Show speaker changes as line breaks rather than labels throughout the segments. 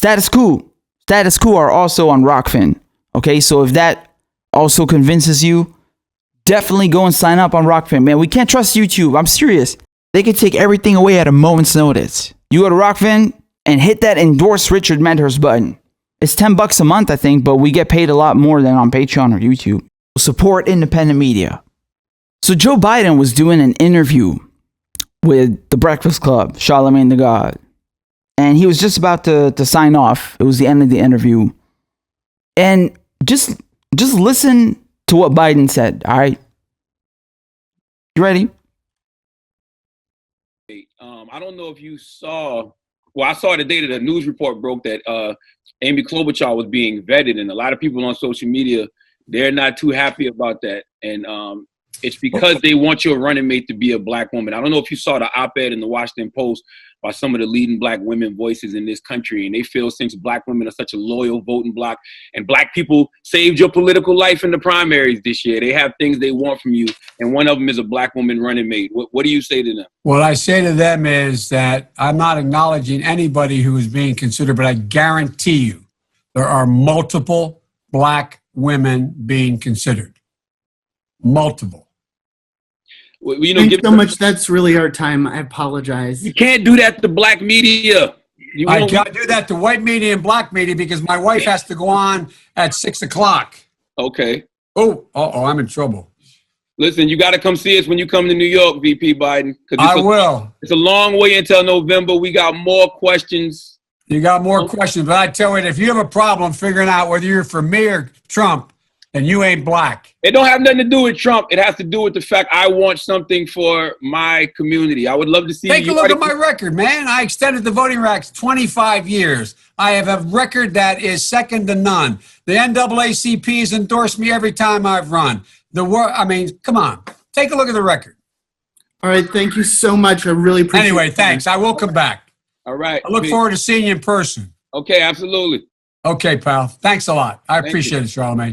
Status Quo are also on Rockfin. Okay, so if that also convinces you, definitely go and sign up on Rockfin. Man, we can't trust YouTube. I'm serious. They could take everything away at a moment's notice. You go to Rockfin and hit that endorse Richard Medhurst button. It's $10 a month, I think, but we get paid a lot more than on Patreon or YouTube. Support independent media. So Joe Biden was doing an interview with The Breakfast Club, Charlemagne the God. And he was just about to sign off. It was the end of the interview. And just listen to what Biden said, all right? You ready?
I don't know if you saw, well, I saw the day that the news report broke that Amy Klobuchar was being vetted, and a lot of people on social media, they're not too happy about that. And it's because they want your running mate to be a black woman. I don't know if you saw the op-ed in the Washington Post by some of the leading black women voices in this country. And they feel since black women are such a loyal voting bloc and black people saved your political life in the primaries this year, they have things they want from you. And one of them is a black woman running mate. What do you say to them?
What I say to them is that I'm not acknowledging anybody who is being considered, but I guarantee you there are multiple black women being considered. Multiple.
Well, you know,
thanks so much. That's really our time. I apologize.
You can't do that to black media.
I can't do that to white media and black media because my wife has to go on at 6 o'clock.
Okay.
Oh, I'm in trouble.
Listen, you got to come see us when you come to New York, VP Biden.
I will.
It's a long way until November. We got more questions.
You got more questions, but I tell you, if you have a problem figuring out whether you're for me or Trump, then you ain't black.
It don't have nothing to do with Trump. It has to do with the fact I want something for my community. I would love to see.
Take a look at my record, man. I extended the voting rights 25 years. I have a record that is second to none. The NAACP has endorsed me every time I've run. Come on. Take a look at the record.
All right. Thank you so much. I really appreciate it.
Anyway, thanks. I will come back.
All right.
I look forward to seeing you in person.
Okay, absolutely.
Okay, pal. Thanks a lot. I appreciate it, Charlemagne.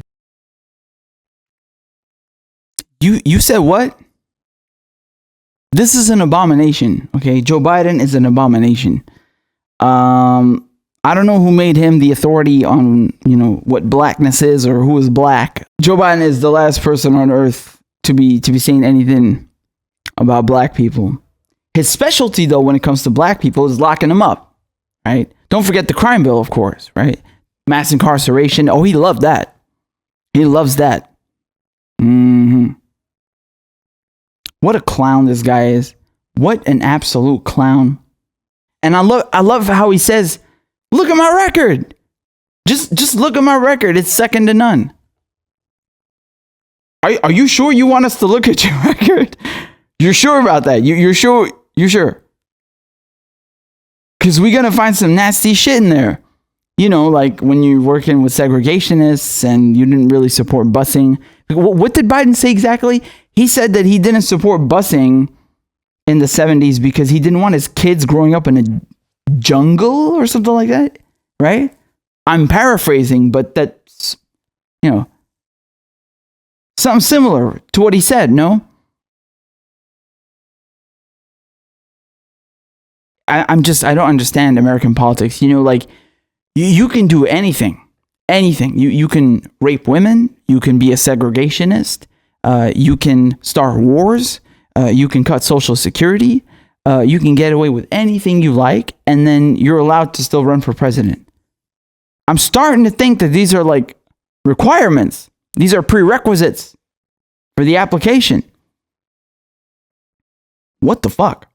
You said what? This is an abomination. Okay, Joe Biden is an abomination. I don't know who made him the authority on, what blackness is or who is black. Joe Biden is the last person on earth to be saying anything about black people. His specialty, though, when it comes to black people, is locking them up. Right? Don't forget the crime bill, of course. Right? Mass incarceration. Oh, he loved that. He loves that. What a clown this guy is. What an absolute clown. And I love how he says, look at my record. Just look at my record. It's second to none. Are you sure you want us to look at your record? You're sure about that? You're sure? You're sure? Because we're going to find some nasty shit in there. Like when you're working with segregationists and you didn't really support busing. What did Biden say exactly? He said that he didn't support busing in the 70s because he didn't want his kids growing up in a jungle or something like that, right? I'm paraphrasing, but that's, something similar to what he said, no? I don't understand American politics. You can do anything. You can rape women. You can be a segregationist. You can start wars. You can cut Social Security. You can get away with anything you like, and then you're allowed to still run for president. I'm starting to think that these are like requirements. These are prerequisites for the application. What the fuck?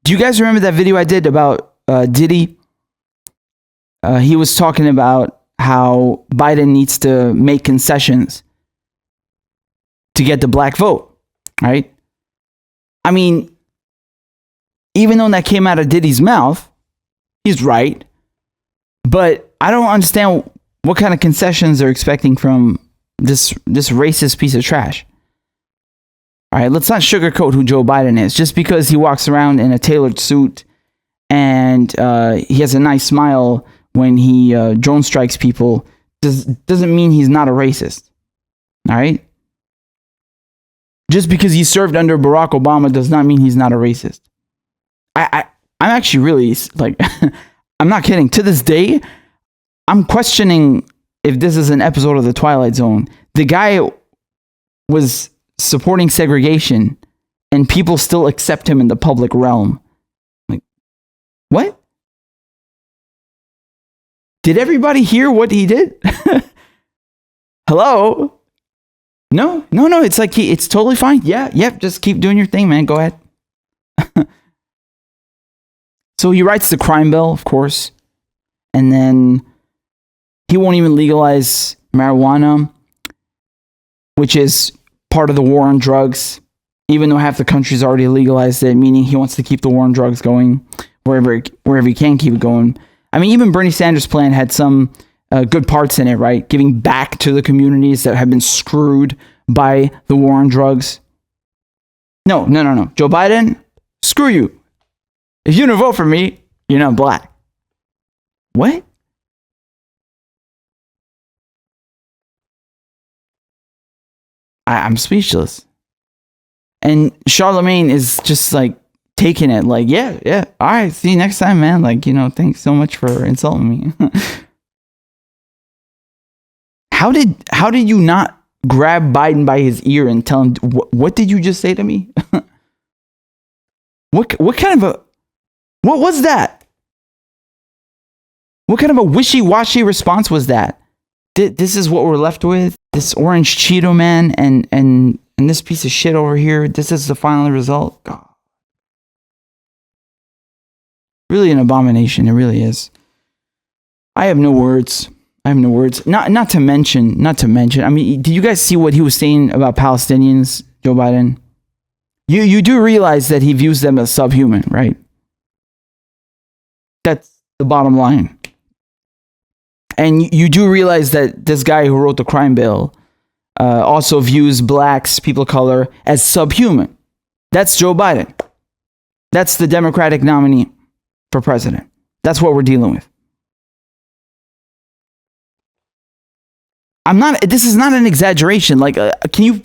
Do you guys remember that video I did about Diddy? He was talking about how Biden needs to make concessions to get the black vote, right? I mean, even though that came out of Diddy's mouth, he's right. But I don't understand what kind of concessions they're expecting from this racist piece of trash. All right, let's not sugarcoat who Joe Biden is. Just because he walks around in a tailored suit and he has a nice smile when he drone strikes people doesn't mean he's not a racist. All right? Just because he served under Barack Obama does not mean he's not a racist. I'm actually really like, I'm not kidding. To this day, I'm questioning if this is an episode of The Twilight Zone. The guy was supporting segregation and people still accept him in the public realm. Like, what? Did everybody hear what he did? Hello? No. It's like it's totally fine. Yeah. Just keep doing your thing, man. Go ahead. So he writes the crime bill, of course, and then he won't even legalize marijuana, which is part of the war on drugs, even though half the country's already legalized it, meaning he wants to keep the war on drugs going wherever he can keep it going. I mean, even Bernie Sanders' plan had some good parts in it, right? Giving back to the communities that have been screwed by the war on drugs. No. Joe Biden, screw you. If you don't vote for me, you're not black. What? I'm speechless. And Charlemagne is just like taking it like, yeah. All right, see you next time, man. Like, thanks so much for insulting me. How did you not grab Biden by his ear and tell him, what did you just say to me? What was that? What kind of a wishy-washy response was that? This is what we're left with? This orange Cheeto man and this piece of shit over here? This is the final result? God. Really an abomination. It really is. I have no words. Not to mention. I mean, do you guys see what he was saying about Palestinians, Joe Biden? You do realize that he views them as subhuman, right? That's the bottom line. And you do realize that this guy who wrote the crime bill also views blacks, people of color, as subhuman. That's Joe Biden. That's the Democratic nominee for president. That's what we're dealing with. This is not an exaggeration. Like, can you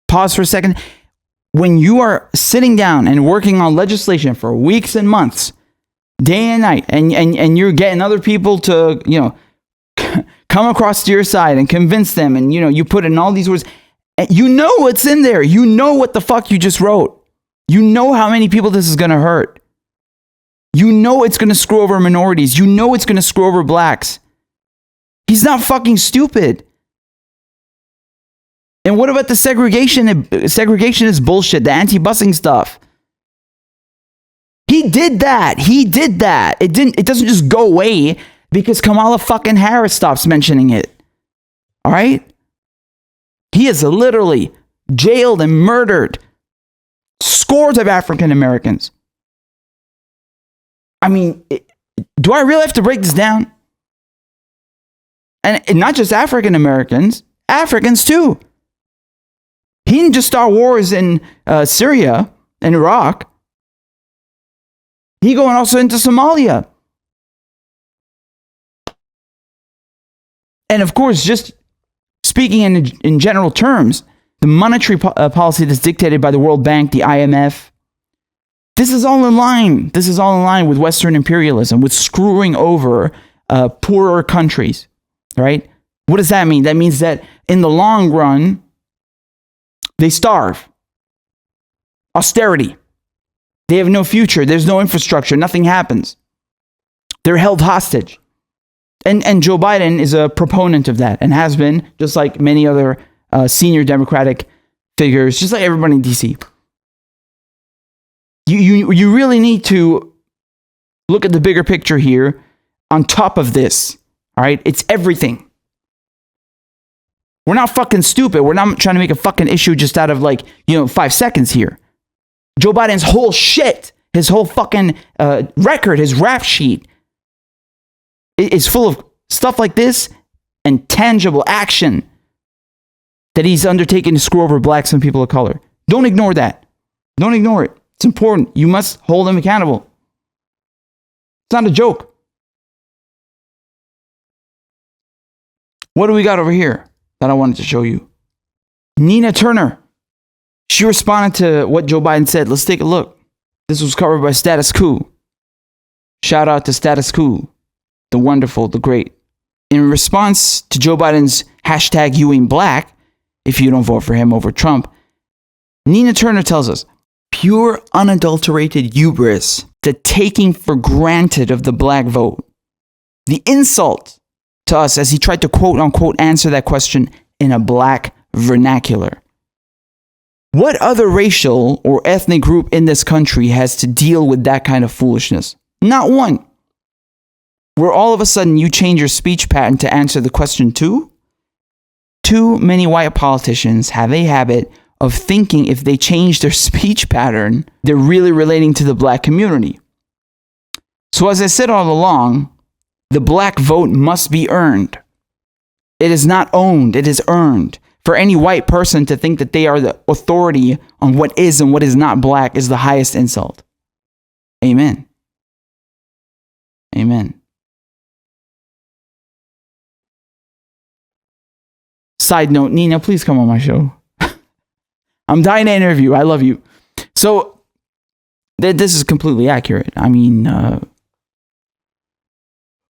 pause for a second? When you are sitting down and working on legislation for weeks and months, day and night, and you're getting other people to, come across to your side and convince them, and, you put in all these words, you know what's in there. You know what the fuck you just wrote. You know how many people this is going to hurt. You know it's going to screw over minorities. You know it's going to screw over blacks. He's not fucking stupid. And what about the segregation? Segregation is bullshit. The anti-busing stuff. He did that. It doesn't just go away because Kamala fucking Harris stops mentioning it. All right? He has literally jailed and murdered scores of African Americans. I mean, do I really have to break this down? And not just African Americans, Africans too. He didn't just start wars in Syria and Iraq. He going also into Somalia. And of course, just speaking in general terms, the monetary policy that's dictated by the World Bank, the IMF, this is all in line. This is all in line with Western imperialism, with screwing over poorer countries, right? What does that mean? That means that in the long run, they starve. Austerity. They have no future. There's no infrastructure. Nothing happens. They're held hostage. And Joe Biden is a proponent of that and has been, just like many other senior Democratic figures, just like everybody in D.C. You really need to look at the bigger picture here on top of this. All right? It's everything. We're not fucking stupid. We're not trying to make a fucking issue just out of 5 seconds here. Joe Biden's whole shit, his whole fucking record, his rap sheet is full of stuff like this and tangible action that he's undertaken to screw over blacks and people of color. Don't ignore that. Don't ignore it. It's important. You must hold him accountable. It's not a joke. What do we got over here that I wanted to show you? Nina Turner. She responded to what Joe Biden said. Let's take a look. This was covered by Status Quo. Shout out to Status Quo, the wonderful, the great. In response to Joe Biden's hashtag You Ain't Black, if you don't vote for him over Trump, Nina Turner tells us, pure unadulterated hubris, the taking for granted of the black vote, the insult to us as he tried to quote unquote answer that question in a black vernacular. What other racial or ethnic group in this country has to deal with that kind of foolishness? Not one. Where all of a sudden you change your speech pattern to answer the question too? Too many white politicians have a habit of thinking if they change their speech pattern, they're really relating to the black community. So as I said all along, the black vote must be earned. It is not owned, it is earned. For any white person to think that they are the authority on what is and what is not black is the highest insult. Amen. Amen. Side note, Nina, please come on my show. I'm dying to interview. I love you. So, this is completely accurate. I mean,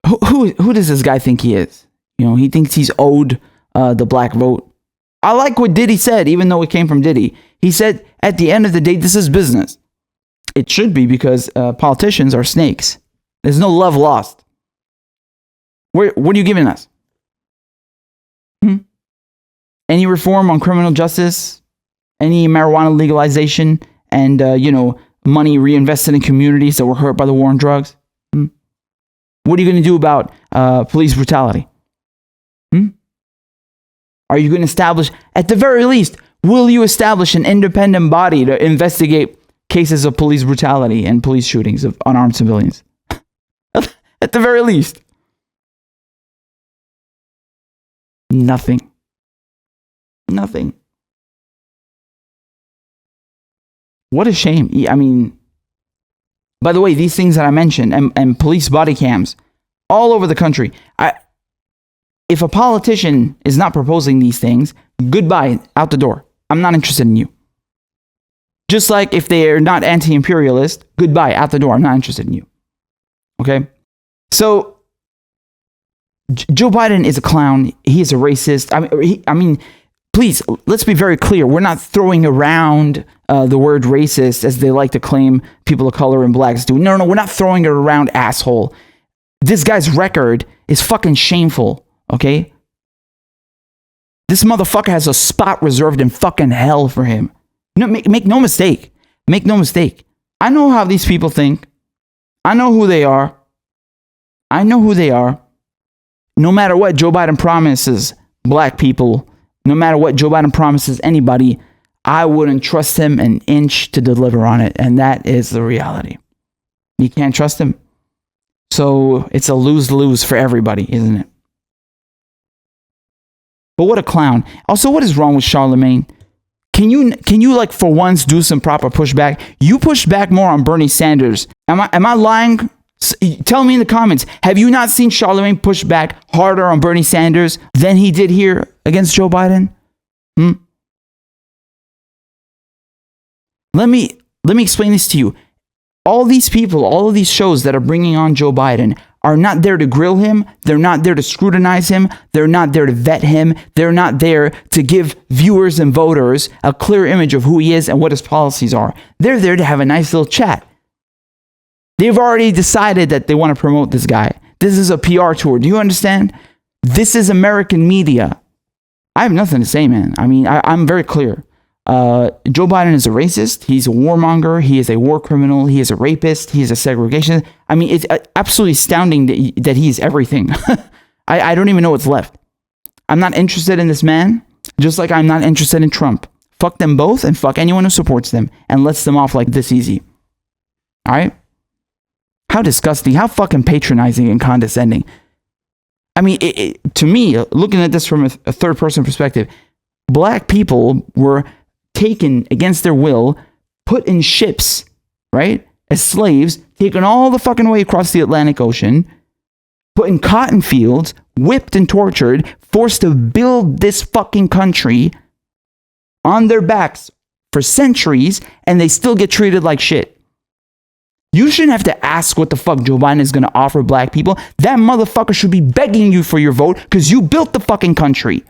who does this guy think he is? You know, he thinks he's owed the black vote. I like what Diddy said, even though it came from Diddy. He said, at the end of the day, this is business. It should be because politicians are snakes. There's no love lost. What are you giving us? Any reform on criminal justice? Any marijuana legalization? And, money reinvested in communities that were hurt by the war on drugs? What are you going to do about police brutality? Are you going to establish, at the very least, will you establish an independent body to investigate cases of police brutality and police shootings of unarmed civilians? At the very least. Nothing. Nothing. What a shame. I mean, by the way, these things that I mentioned and police body cams all over the country. If a politician is not proposing these things, goodbye, out the door. I'm not interested in you. Just like if they're not anti-imperialist, goodbye, out the door. I'm not interested in you. Okay? So, Joe Biden is a clown. He is a racist. I mean, please, let's be very clear. We're not throwing around the word racist as they like to claim people of color and blacks do. No, we're not throwing it around, asshole. This guy's record is fucking shameful. Okay? This motherfucker has a spot reserved in fucking hell for him. No, make no mistake. Make no mistake. I know how these people think. I know who they are. I know who they are. No matter what Joe Biden promises black people, no matter what Joe Biden promises anybody, I wouldn't trust him an inch to deliver on it. And that is the reality. You can't trust him. So it's a lose-lose for everybody, isn't it? But what a clown. Also, what is wrong with Charlemagne? Can you like for once do some proper pushback? You pushed back more on Bernie Sanders. Am I lying? Tell me in the comments. Have you not seen Charlemagne push back harder on Bernie Sanders than he did here against Joe Biden? Let me explain this to you. All these people, all of these shows that are bringing on Joe Biden are not there to grill him. They're not there to scrutinize him. They're not there to vet him. They're not there to give viewers and voters a clear image of who he is and what his policies are. They're there to have a nice little chat. They've already decided that they want to promote this guy. This is a PR tour. Do you understand? This is American media. I have nothing to say, man. I mean, I'm very clear. Joe Biden is a racist. He's a warmonger. He is a war criminal. He is a rapist. He is a segregationist. I mean, it's absolutely astounding that he's everything. I don't even know what's left. I'm not interested in this man, just like I'm not interested in Trump. Fuck them both and fuck anyone who supports them and lets them off like this easy. All right? How disgusting. How fucking patronizing and condescending. I mean, to me, looking at this from a third-person perspective, black people were taken against their will, put in ships, right, as slaves, taken all the fucking way across the Atlantic Ocean, put in cotton fields, whipped and tortured, forced to build this fucking country on their backs for centuries, and they still get treated like shit. You shouldn't have to ask what the fuck Joe Biden is going to offer black people. That motherfucker should be begging you for your vote because you built the fucking country.